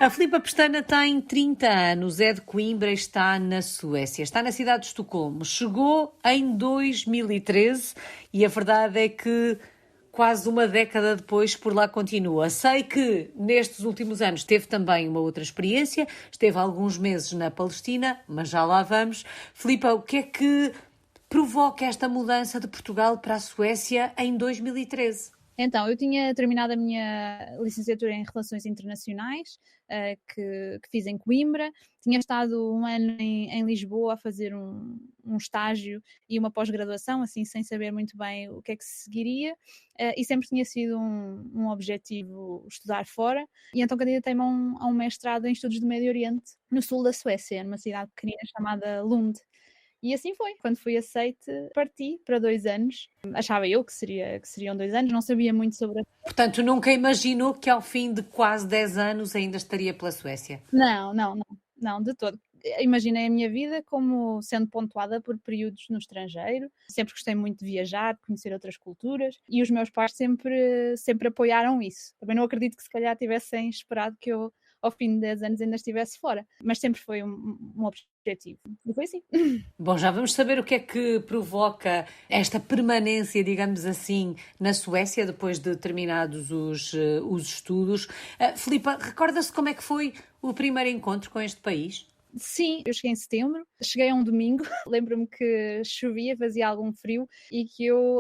A Filipa Pestana tem 30 anos, é de Coimbra e está na Suécia. Está na cidade de Estocolmo. Chegou em 2013 e a verdade é que quase uma década depois por lá continua. Sei que nestes últimos anos teve também uma outra experiência, esteve alguns meses na Palestina, mas já lá vamos. Filipa, o que é que provoca esta mudança de Portugal para a Suécia em 2013? Então, eu tinha terminado a minha licenciatura em Relações Internacionais, que fiz em Coimbra. Tinha estado um ano em Lisboa a fazer um estágio e uma pós-graduação, assim, sem saber muito bem o que é que se seguiria. E sempre tinha sido um objetivo estudar fora. E então candidatei-me a um mestrado em Estudos do Médio Oriente, no sul da Suécia, numa cidade pequenina chamada Lund. E assim foi. Quando fui aceite, parti para 2 anos. Achava eu que seriam 2 anos, não sabia muito sobre a... Portanto, nunca imaginou que ao fim de quase 10 anos ainda estaria pela Suécia? Não, de todo. Imaginei a minha vida como sendo pontuada por períodos no estrangeiro. Sempre gostei muito de viajar, de conhecer outras culturas, e os meus pais sempre apoiaram isso. Também não acredito que se calhar tivessem esperado que eu, ao fim de 10 anos, ainda estivesse fora, mas sempre foi um objetivo. E foi assim. Bom, já vamos saber o que é que provoca esta permanência, digamos assim, na Suécia, depois de terminados os estudos. Filipa, recorda-se como é que foi o primeiro encontro com este país? Sim, eu cheguei em setembro, cheguei a um domingo, lembro-me que chovia, fazia algum frio e que eu,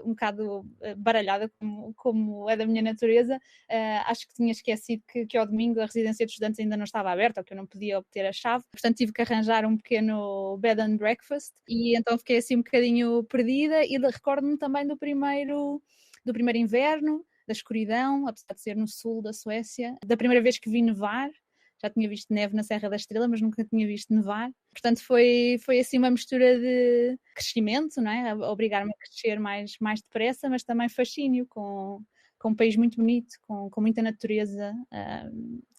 um bocado baralhada, como é da minha natureza, acho que tinha esquecido que ao domingo a residência de estudantes ainda não estava aberta, ou que eu não podia obter a chave, portanto tive que arranjar um pequeno bed and breakfast e então fiquei assim um bocadinho perdida e recordo-me também do primeiro inverno, da escuridão, apesar de ser no sul da Suécia, da primeira vez que vi nevar. Já tinha visto neve na Serra da Estrela, mas nunca tinha visto nevar. Portanto, foi assim uma mistura de crescimento, não é? Obrigar-me a crescer mais depressa, mas também fascínio com um país muito bonito, com muita natureza,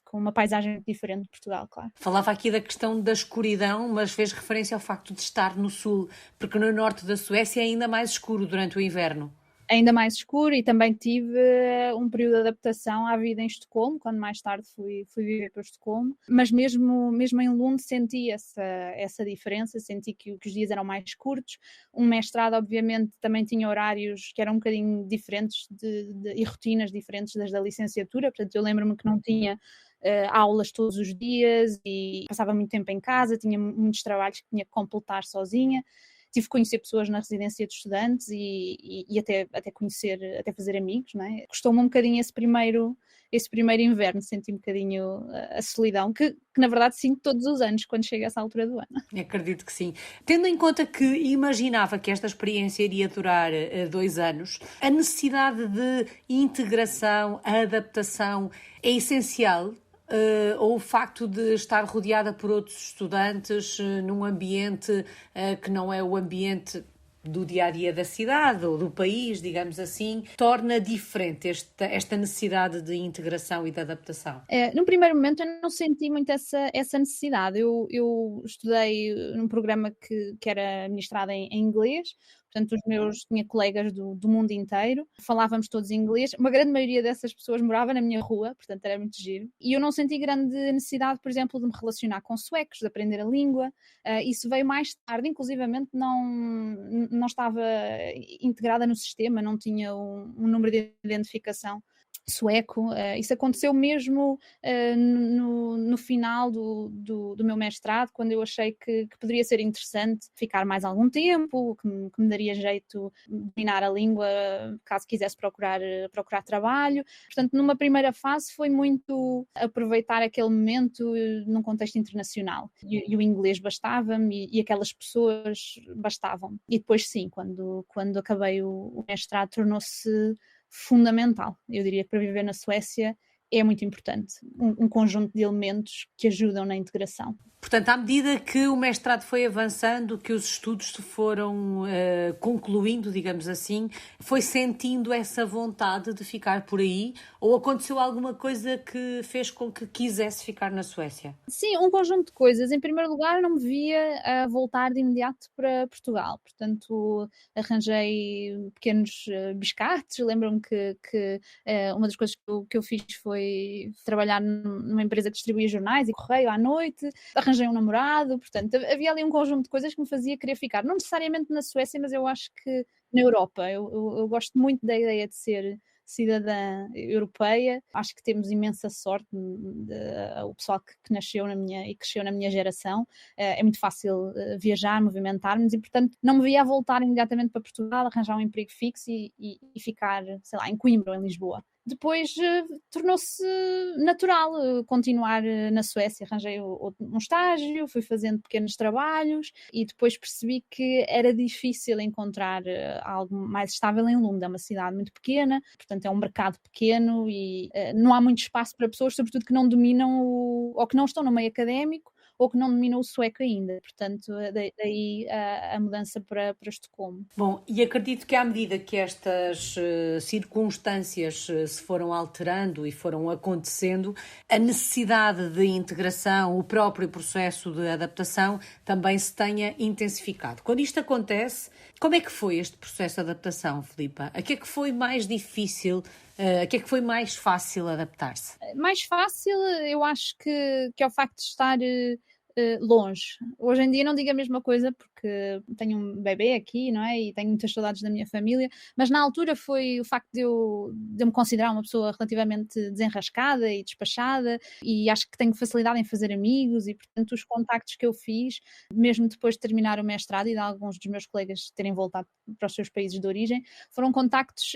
com uma paisagem muito diferente de Portugal, claro. Falava aqui da questão da escuridão, mas fez referência ao facto de estar no sul, porque no norte da Suécia é ainda mais escuro durante o inverno. Ainda mais escuro, e também tive um período de adaptação à vida em Estocolmo, quando mais tarde fui viver para Estocolmo, mas mesmo em Lund senti essa diferença, senti que os dias eram mais curtos. Um mestrado obviamente também tinha horários que eram um bocadinho diferentes e rotinas diferentes das da licenciatura, portanto eu lembro-me que não tinha aulas todos os dias e passava muito tempo em casa, tinha muitos trabalhos que tinha que completar sozinha. Tive que conhecer pessoas na residência de estudantes e até conhecer, até fazer amigos, não é? Custou-me um bocadinho esse primeiro inverno, senti um bocadinho a solidão, que na verdade sinto todos os anos, quando chega a essa altura do ano. Acredito que sim. Tendo em conta que imaginava que esta experiência iria durar 2 anos, a necessidade de integração, a adaptação é essencial? Ou o facto de estar rodeada por outros estudantes num ambiente que não é o ambiente do dia-a-dia da cidade ou do país, digamos assim, torna diferente esta necessidade de integração e de adaptação? Num primeiro momento eu não senti muito essa necessidade. Eu estudei num programa que era ministrado em inglês, portanto tinha colegas do mundo inteiro, falávamos todos inglês, uma grande maioria dessas pessoas morava na minha rua, portanto era muito giro, e eu não senti grande necessidade, por exemplo, de me relacionar com suecos, de aprender a língua. Isso veio mais tarde, inclusivamente não estava integrada no sistema, não tinha um número de identificação sueco. Isso aconteceu mesmo no final do meu mestrado, quando eu achei que poderia ser interessante ficar mais algum tempo, que me daria jeito de dominar a língua caso quisesse procurar trabalho. Portanto, numa primeira fase foi muito aproveitar aquele momento num contexto internacional, e o inglês bastava-me e aquelas pessoas bastavam. E depois sim, quando acabei o mestrado, tornou-se fundamental. Eu diria que para viver na Suécia é muito importante um conjunto de elementos que ajudam na integração. Portanto, à medida que o mestrado foi avançando, que os estudos se foram concluindo, digamos assim, foi sentindo essa vontade de ficar por aí? Ou aconteceu alguma coisa que fez com que quisesse ficar na Suécia? Sim, um conjunto de coisas. Em primeiro lugar, não me via a voltar de imediato para Portugal. Portanto, arranjei pequenos biscates. Lembro-me que uma das coisas que eu fiz foi trabalhar numa empresa que distribuía jornais e correio à noite. Arranjei um namorado. Portanto, havia ali um conjunto de coisas que me fazia querer ficar. Não necessariamente na Suécia, mas eu acho que na Europa. Eu gosto muito da ideia de ser cidadã europeia. Acho que temos imensa sorte, o pessoal que nasceu na minha e cresceu na minha geração. É muito fácil viajar, movimentar-nos e, portanto, não me via a voltar imediatamente para Portugal, arranjar um emprego fixo e ficar, sei lá, em Coimbra ou em Lisboa. Depois tornou-se natural continuar na Suécia. Arranjei um estágio, fui fazendo pequenos trabalhos e depois percebi que era difícil encontrar algo mais estável em Lund. É uma cidade muito pequena, portanto é um mercado pequeno e não há muito espaço para pessoas, sobretudo que não dominam ou que não estão no meio académico ou que não dominam o sueco ainda. Portanto, daí a mudança para Estocolmo. Bom, e acredito que à medida que estas circunstâncias se foram alterando e foram acontecendo, a necessidade de integração, o próprio processo de adaptação também se tenha intensificado. Quando isto acontece, como é que foi este processo de adaptação, Filipa? A que é que foi mais difícil? A que é que foi mais fácil adaptar-se? Mais fácil, eu acho que é o facto de estar longe. Hoje em dia não digo a mesma coisa porque tenho um bebê aqui, não é? E tenho muitas saudades da minha família, mas na altura foi o facto de eu me considerar uma pessoa relativamente desenrascada e despachada e acho que tenho facilidade em fazer amigos e, portanto, os contactos que eu fiz, mesmo depois de terminar o mestrado e de alguns dos meus colegas terem voltado para os seus países de origem, foram contactos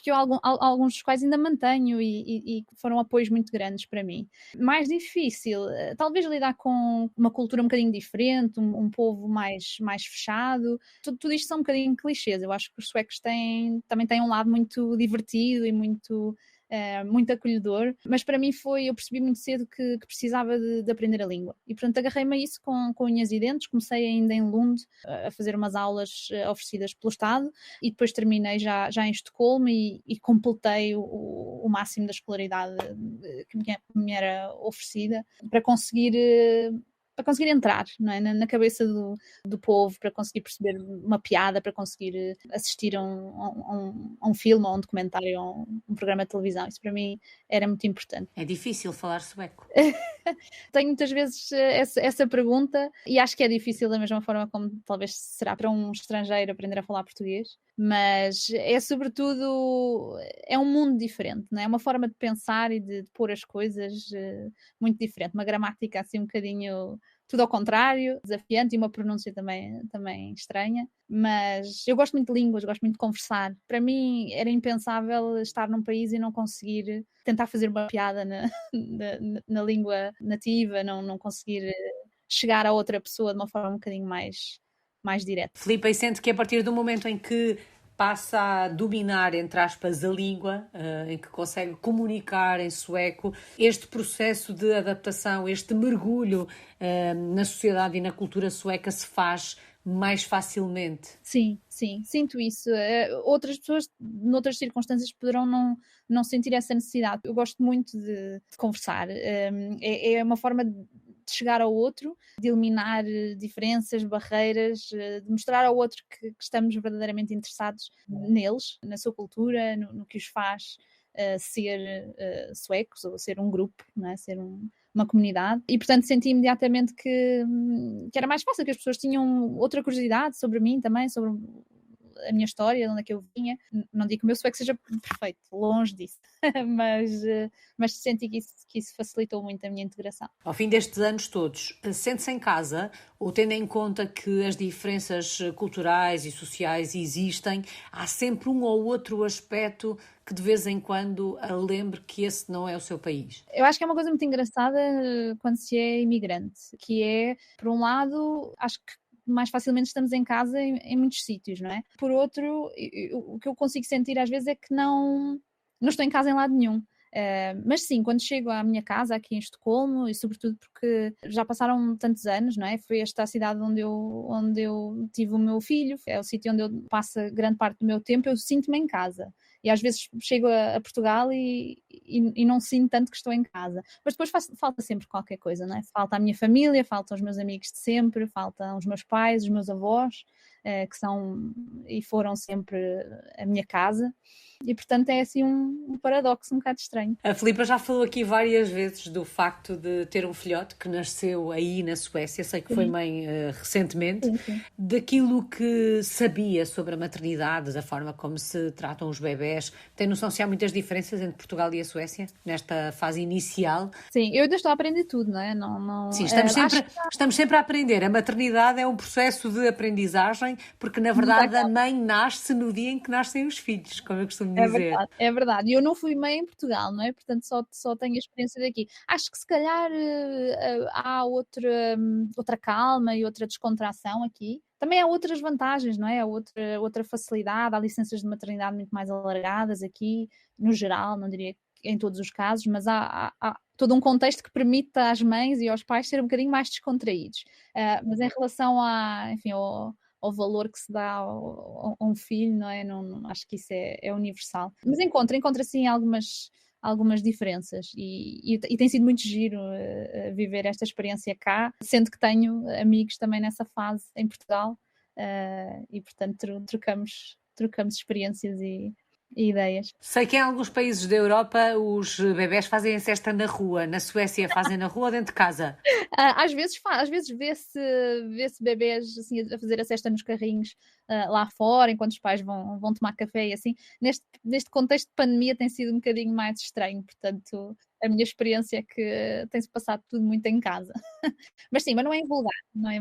que eu, alguns dos quais ainda mantenho e foram apoios muito grandes para mim. Mais difícil, talvez lidar com uma cultura um bocadinho diferente, um povo mais fechado. Tudo isto são um bocadinho clichês. Eu acho que os suecos também têm um lado muito divertido e muito acolhedor, mas para mim eu percebi muito cedo que precisava de aprender a língua e portanto agarrei-me a isso com unhas e dentes. Comecei ainda em Lund a fazer umas aulas oferecidas pelo Estado e depois terminei já em Estocolmo e completei o máximo da escolaridade que me era oferecida para conseguir entrar, não é? Na cabeça do povo, para conseguir perceber uma piada, para conseguir assistir a um filme, ou um documentário, ou um programa de televisão. Isso para mim era muito importante. É difícil falar sueco. Tenho muitas vezes essa pergunta e acho que é difícil da mesma forma como talvez será para um estrangeiro aprender a falar português, mas é sobretudo, é um mundo diferente, não é? É uma forma de pensar e de pôr as coisas muito diferente, uma gramática assim um bocadinho tudo ao contrário, desafiante e uma pronúncia também estranha, mas eu gosto muito de línguas, gosto muito de conversar. Para mim era impensável estar num país e não conseguir tentar fazer uma piada na língua nativa, não conseguir chegar a outra pessoa de uma forma um bocadinho mais direta. Filipe, e sente que a partir do momento em que passa a dominar, entre aspas, a língua, em que consegue comunicar em sueco, este processo de adaptação, este mergulho na sociedade e na cultura sueca se faz mais facilmente? Sim, sinto isso. Outras pessoas, noutras circunstâncias, poderão não sentir essa necessidade. Eu gosto muito de conversar. É uma forma de chegar ao outro, de eliminar diferenças, barreiras, de mostrar ao outro que estamos verdadeiramente interessados neles, na sua cultura, no que os faz ser suecos, ou ser um grupo, não é? Ser uma comunidade, e portanto senti imediatamente que era mais fácil, que as pessoas tinham outra curiosidade sobre mim também, sobre a minha história, de onde é que eu vinha. Não digo que o meu sueco seja perfeito, longe disso, mas senti que isso facilitou muito a minha integração. Ao fim destes anos todos, sente-se em casa, ou tendo em conta que as diferenças culturais e sociais existem, há sempre um ou outro aspecto que de vez em quando a lembre que esse não é o seu país? Eu acho que é uma coisa muito engraçada quando se é imigrante, que é, por um lado, acho que mais facilmente estamos em casa em muitos sítios, não é? Por outro, o que eu consigo sentir às vezes é que não estou em casa em lado nenhum. Mas sim, quando chego à minha casa aqui em Estocolmo, e sobretudo porque já passaram tantos anos, não é? Foi esta a cidade onde eu tive o meu filho, é o sítio onde eu passo grande parte do meu tempo, eu sinto-me em casa. E às vezes chego a Portugal e não sinto tanto que estou em casa. Mas depois falta sempre qualquer coisa, não é? Falta a minha família, faltam os meus amigos de sempre, faltam os meus pais, os meus avós, que são e foram sempre a minha casa. E portanto é assim um paradoxo um bocado estranho. A Filipa já falou aqui várias vezes do facto de ter um filhote que nasceu aí na Suécia, sei que foi mãe recentemente, Sim. daquilo que sabia sobre a maternidade, da forma como se tratam os bebés. Tem noção se há muitas diferenças entre Portugal e a Suécia nesta fase inicial? Sim, eu ainda estou a aprender tudo, não é? Sim, estamos sempre a aprender. A maternidade é um processo de aprendizagem, porque na verdade a mãe nasce no dia em que nascem os filhos, como eu costumo dizer. É verdade. E eu não fui mãe em Portugal, não é? Portanto, só tenho a experiência daqui. Acho que se calhar há outra calma e outra descontração aqui. Também há outras vantagens, não é? Há outra facilidade, há licenças de maternidade muito mais alargadas aqui, no geral, não diria em todos os casos, mas há todo um contexto que permite às mães e aos pais serem um bocadinho mais descontraídos. Mas em relação enfim, ao valor que se dá a um filho, não é? Não, acho que isso é universal. Mas encontra assim algumas diferenças e tem sido muito giro viver esta experiência cá, sendo que tenho amigos também nessa fase em Portugal e portanto trocamos experiências e ideias. Sei que em alguns países da Europa os bebés fazem a cesta na rua. Na Suécia fazem na rua ou dentro de casa? Às vezes vê-se bebês assim, a fazer a cesta nos carrinhos lá fora, enquanto os pais vão tomar café e assim. Neste contexto de pandemia tem sido um bocadinho mais estranho, portanto a minha experiência é que tem-se passado tudo muito em casa. Mas sim, mas não é em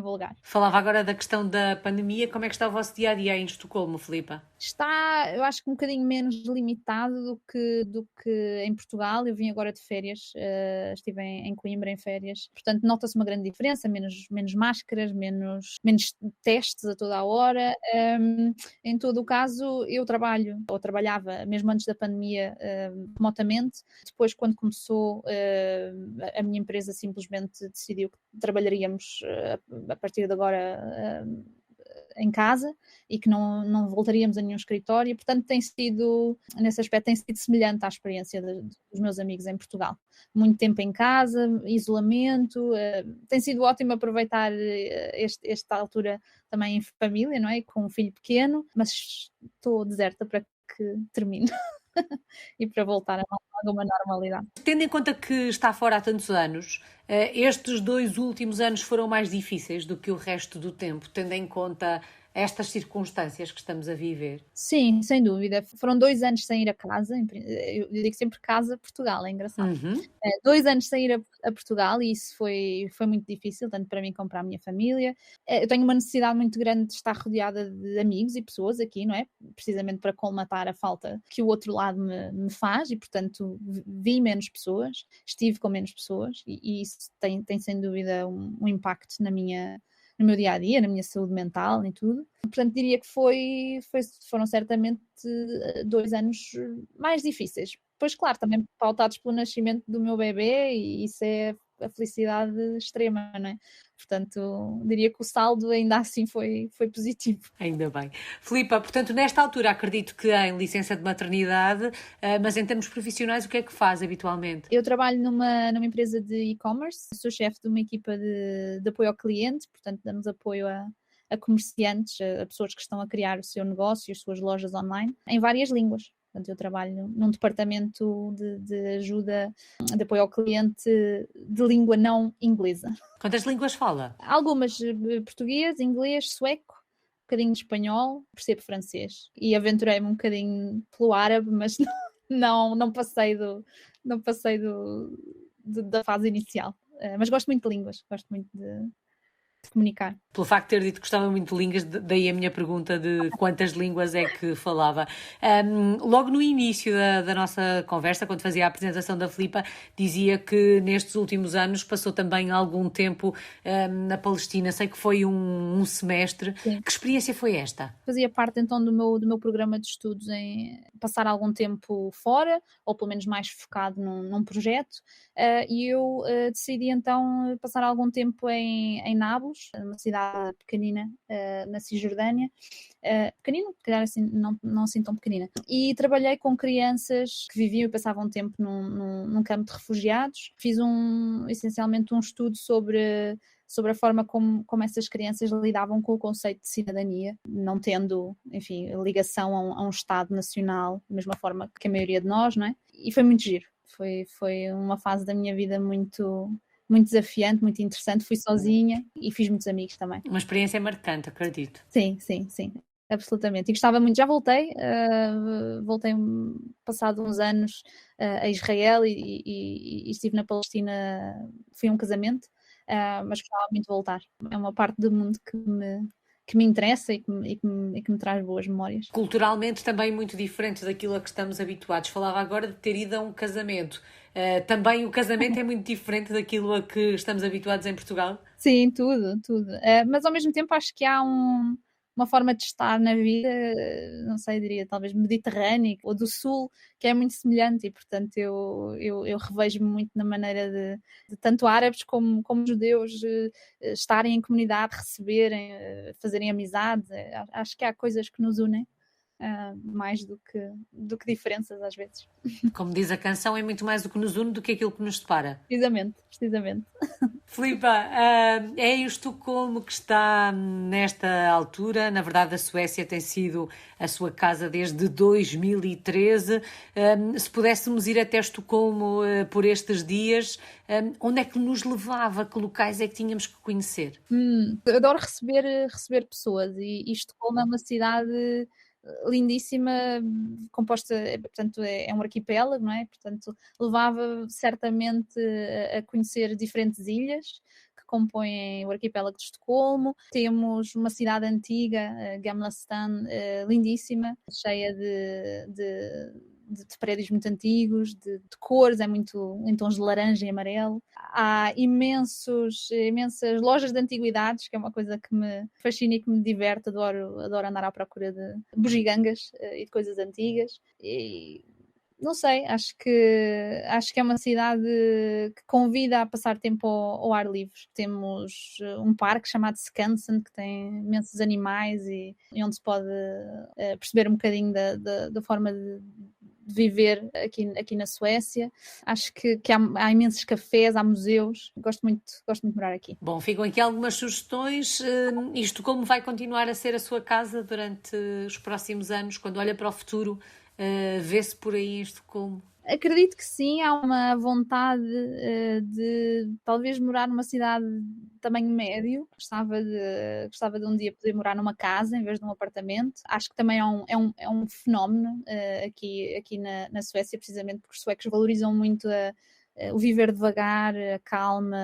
vulgar. Falava agora da questão da pandemia. Como é que está o vosso dia-a-dia em Estocolmo, Filipa? Está, eu acho que um bocadinho menos limitado do que em Portugal. Eu vim agora de férias, estive em Coimbra em férias, portanto nota-se uma grande diferença, menos máscaras, menos testes a toda a hora. Em todo o caso, eu trabalhava mesmo antes da pandemia remotamente. Depois, quando começou, a minha empresa simplesmente decidiu que trabalharíamos a partir de agora em casa e que não voltaríamos a nenhum escritório, portanto nesse aspecto tem sido semelhante à experiência dos meus amigos em Portugal. Muito tempo em casa, isolamento, tem sido ótimo aproveitar esta altura também em família, não é? Com um filho pequeno, mas estou deserta para que termine e para voltar a alguma normalidade. Tendo em conta que está fora há tantos anos, estes 2 últimos anos foram mais difíceis do que o resto do tempo, tendo em conta estas circunstâncias que estamos a viver? Sim, sem dúvida. Foram 2 anos sem ir a casa, eu digo sempre casa, Portugal, é engraçado. 2 anos sem ir a Portugal e isso foi muito difícil, tanto para mim como para a minha família. Eu tenho uma necessidade muito grande de estar rodeada de amigos e pessoas aqui, não é? Precisamente para colmatar a falta que o outro lado me faz e, portanto, vi menos pessoas, estive com menos pessoas e isso tem sem dúvida um impacto no meu dia-a-dia, na minha saúde mental e tudo. Portanto, diria que foram certamente 2 anos mais difíceis. Pois, claro, também pautados pelo nascimento do meu bebê e isso é a felicidade extrema, não é? Portanto, diria que o saldo ainda assim foi positivo. Ainda bem. Filipa, portanto, nesta altura acredito que em licença de maternidade, mas em termos profissionais, o que é que faz habitualmente? Eu trabalho numa empresa de e-commerce, sou chefe de uma equipa de apoio ao cliente, portanto damos apoio a comerciantes, a pessoas que estão a criar o seu negócio, as suas lojas online, em várias línguas. Portanto, eu trabalho num departamento de ajuda, de apoio ao cliente de língua não inglesa. Quantas línguas fala? Algumas português, inglês, sueco, um bocadinho de espanhol, percebo francês. E aventurei-me um bocadinho pelo árabe, mas não passei da fase inicial. Mas gosto muito de línguas, gosto muito comunicar. Pelo facto de ter dito que gostava muito de línguas, daí a minha pergunta de quantas línguas é que falava. Logo no início da nossa conversa, quando fazia a apresentação da Filipa, dizia que nestes últimos anos passou também algum tempo na Palestina. Sei que foi um semestre. Sim. Que experiência foi esta? Fazia parte então do meu programa de estudos em passar algum tempo fora, ou pelo menos mais focado num projeto, e eu decidi então passar algum tempo em Nablus, uma cidade pequenina na Cisjordânia, pequenina, calhar assim, não assim tão pequenina, e trabalhei com crianças que viviam e passavam tempo num campo de refugiados. Fiz essencialmente um estudo sobre a forma como essas crianças lidavam com o conceito de cidadania, não tendo, enfim, ligação a um Estado nacional, da mesma forma que a maioria de nós, não é? E foi muito giro. Foi uma fase da minha vida muito desafiante, muito interessante. Fui sozinha e fiz muitos amigos também. Uma experiência marcante, acredito. Sim, absolutamente. E gostava muito, já voltei passado uns anos a Israel e estive na Palestina, fui a um casamento, mas gostava muito de voltar. É uma parte do mundo que me interessa e que me traz boas memórias. Culturalmente também muito diferentes daquilo a que estamos habituados. Falava agora de ter ido a um casamento. Também o casamento é muito diferente daquilo a que estamos habituados em Portugal? Sim, tudo. Mas ao mesmo tempo acho que há uma forma de estar na vida, não sei, diria talvez mediterrânea ou do sul, que é muito semelhante e portanto eu revejo-me muito na maneira de tanto árabes como judeus estarem em comunidade, receberem, fazerem amizade. Acho que há coisas que nos unem. Mais do que diferenças às vezes. Como diz a canção, é muito mais o que nos une do que aquilo que nos separa. Precisamente. Filipa, é em Estocolmo que está nesta altura. Na verdade, a Suécia tem sido a sua casa desde 2013. Se pudéssemos ir até Estocolmo por estes dias, onde é que nos levava? Que locais é que tínhamos que conhecer? Eu adoro receber pessoas e Estocolmo é uma cidade lindíssima, composta, portanto é um arquipélago, não é? Portanto levava certamente a conhecer diferentes ilhas que compõem o arquipélago de Estocolmo. Temos uma cidade antiga, Gamla Stan, lindíssima, cheia de prédios muito antigos, de cores, é muito em tons de laranja e amarelo. Há imensas lojas de antiguidades, que é uma coisa que me fascina e que me diverte. Adoro andar à procura de bugigangas e de coisas antigas. E não sei, acho que é uma cidade que convida a passar tempo ao ar livre. Temos um parque chamado Skansen, que tem imensos animais e onde se pode perceber um bocadinho da forma de viver aqui na Suécia. Acho que há imensos cafés, há museus. Gosto muito de morar aqui. Bom, ficam aqui algumas sugestões. Isto como vai continuar a ser a sua casa durante os próximos anos? Quando olha para o futuro, vê-se por aí em Estocolmo? Acredito que sim, há uma vontade de talvez morar numa cidade de tamanho médio. Gostava de um dia poder morar numa casa em vez de um apartamento. Acho que também é um fenómeno aqui na Suécia, precisamente porque os suecos valorizam muito o viver devagar, a calma,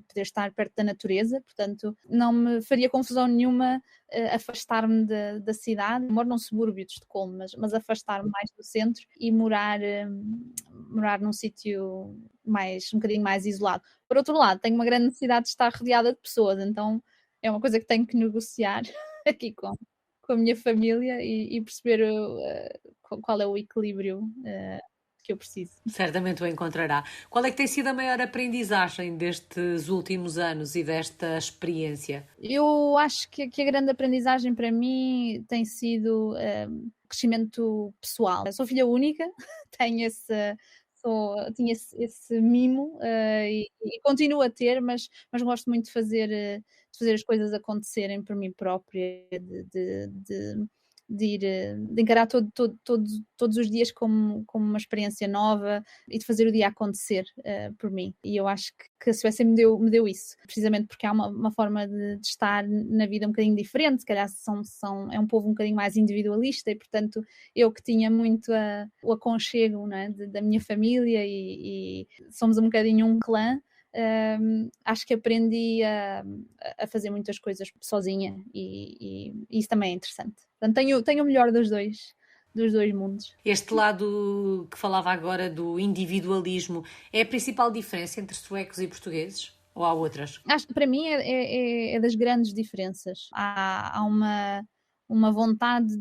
poder estar perto da natureza. Portanto, não me faria confusão nenhuma afastar-me da cidade, moro num subúrbio de Estocolmo, mas afastar-me mais do centro e morar num sítio um bocadinho mais isolado. Por outro lado, tenho uma grande necessidade de estar rodeada de pessoas, então é uma coisa que tenho que negociar aqui com a minha família e perceber qual é o equilíbrio que eu preciso. Certamente o encontrará. Qual é que tem sido a maior aprendizagem destes últimos anos e desta experiência? Eu acho que a grande aprendizagem para mim tem sido crescimento pessoal. Eu sou filha única, tenho tinha esse mimo e continuo a ter, mas gosto muito de fazer as coisas acontecerem por mim própria, de encarar todos os dias como uma experiência nova e de fazer o dia acontecer por mim. E eu acho que a Suécia me deu isso, precisamente porque há uma forma de estar na vida um bocadinho diferente. Se calhar é um povo um bocadinho mais individualista e, portanto, eu que tinha muito o aconchego, não é, da minha família e somos um bocadinho um clã. acho que aprendi a fazer muitas coisas sozinha e isso também é interessante. Portanto, tenho o melhor dos dois mundos. Este lado que falava agora do individualismo é a principal diferença entre suecos e portugueses? Ou há outras? Acho que para mim é das grandes diferenças. Há uma vontade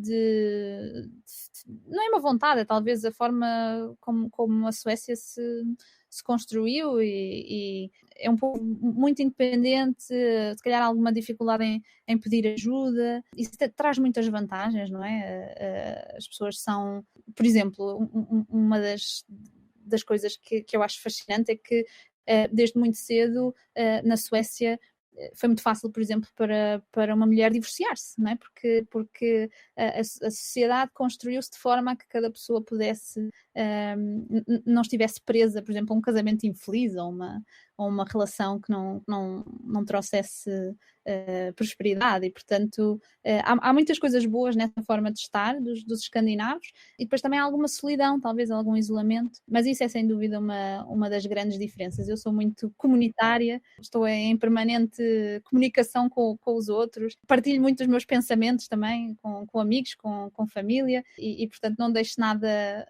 não é uma vontade, é talvez a forma como a Suécia se construiu e é um pouco muito independente, se calhar alguma dificuldade em pedir ajuda. Isso traz muitas vantagens, não é? As pessoas são, por exemplo, uma das coisas que eu acho fascinante é que desde muito cedo na Suécia foi muito fácil, por exemplo, para uma mulher divorciar-se, não é? Porque a sociedade construiu-se de forma a que cada pessoa pudesse, não estivesse presa, por exemplo, a um casamento infeliz ou uma relação que não trouxesse prosperidade e, portanto, há muitas coisas boas nessa forma de estar dos escandinavos e depois também há alguma solidão, talvez algum isolamento, mas isso é sem dúvida uma das grandes diferenças. Eu sou muito comunitária, estou em permanente comunicação com os outros, partilho muito os meus pensamentos também com amigos, com família e portanto não deixo nada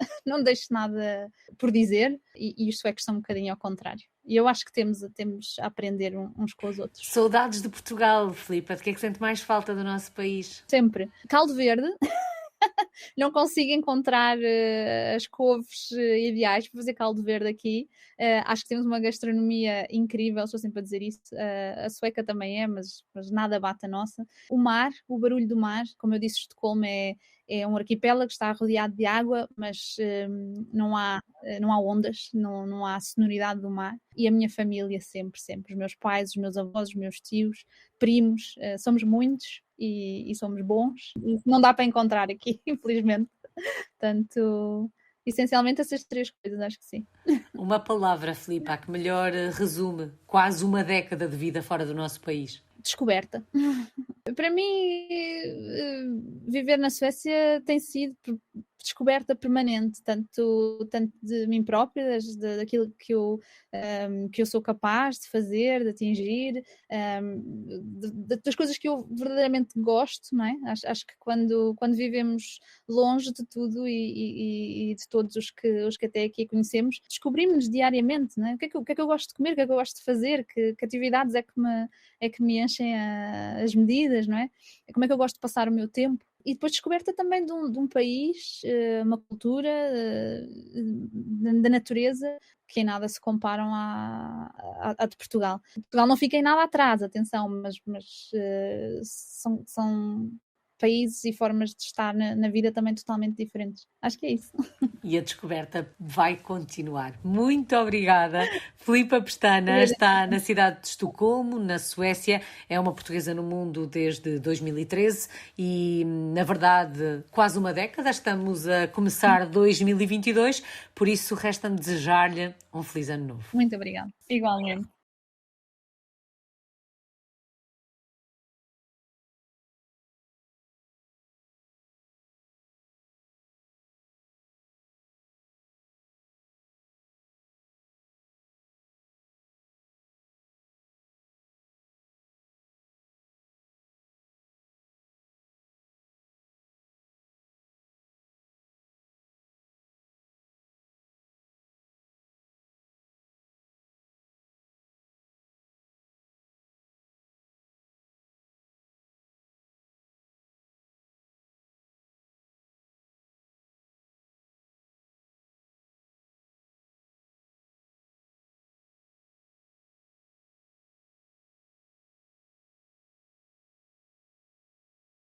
por dizer e os suecos são um bocadinho ao contrário. E eu acho que temos a aprender uns com os outros. Saudades de Portugal, Filipa. De que é que sente mais falta do nosso país? Sempre. Caldo verde. Não consigo encontrar as couves ideais para fazer caldo verde aqui. Acho que temos uma gastronomia incrível, estou sempre a dizer isso. A sueca também é, mas nada bate a nossa. O mar, o barulho do mar, como eu disse, Estocolmo é um arquipélago, está rodeado de água, mas não há ondas, não há sonoridade do mar. E a minha família sempre. Os meus pais, os meus avós, os meus tios, primos, somos muitos e somos bons. E não dá para encontrar aqui, infelizmente. Portanto, essencialmente essas três coisas, acho que sim. Uma palavra, Filipa, que melhor resume quase uma década de vida fora do nosso país. Descoberta. Para mim, viver na Suécia tem sido descoberta permanente, tanto de mim própria, daquilo que eu sou capaz de fazer, de atingir, das coisas que eu verdadeiramente gosto, não é? Acho que quando vivemos longe de tudo e de todos os que até aqui conhecemos, descobrimos-nos diariamente, não é? O que é que eu gosto de comer, o que é que eu gosto de fazer, que atividades é que me enchem as medidas, não é? Como é que eu gosto de passar o meu tempo? E depois descoberta também de um país, uma cultura, da natureza, que em nada se comparam à de Portugal. Portugal não fica em nada atrás, atenção, mas são países e formas de estar na vida também totalmente diferentes. Acho que é isso. E a descoberta vai continuar. Muito obrigada. Filipa Pestana está na cidade de Estocolmo, na Suécia. É uma portuguesa no mundo desde 2013 e, na verdade, quase uma década. Estamos a começar 2022, por isso resta-me desejar-lhe um feliz ano novo. Muito obrigada. Igualmente.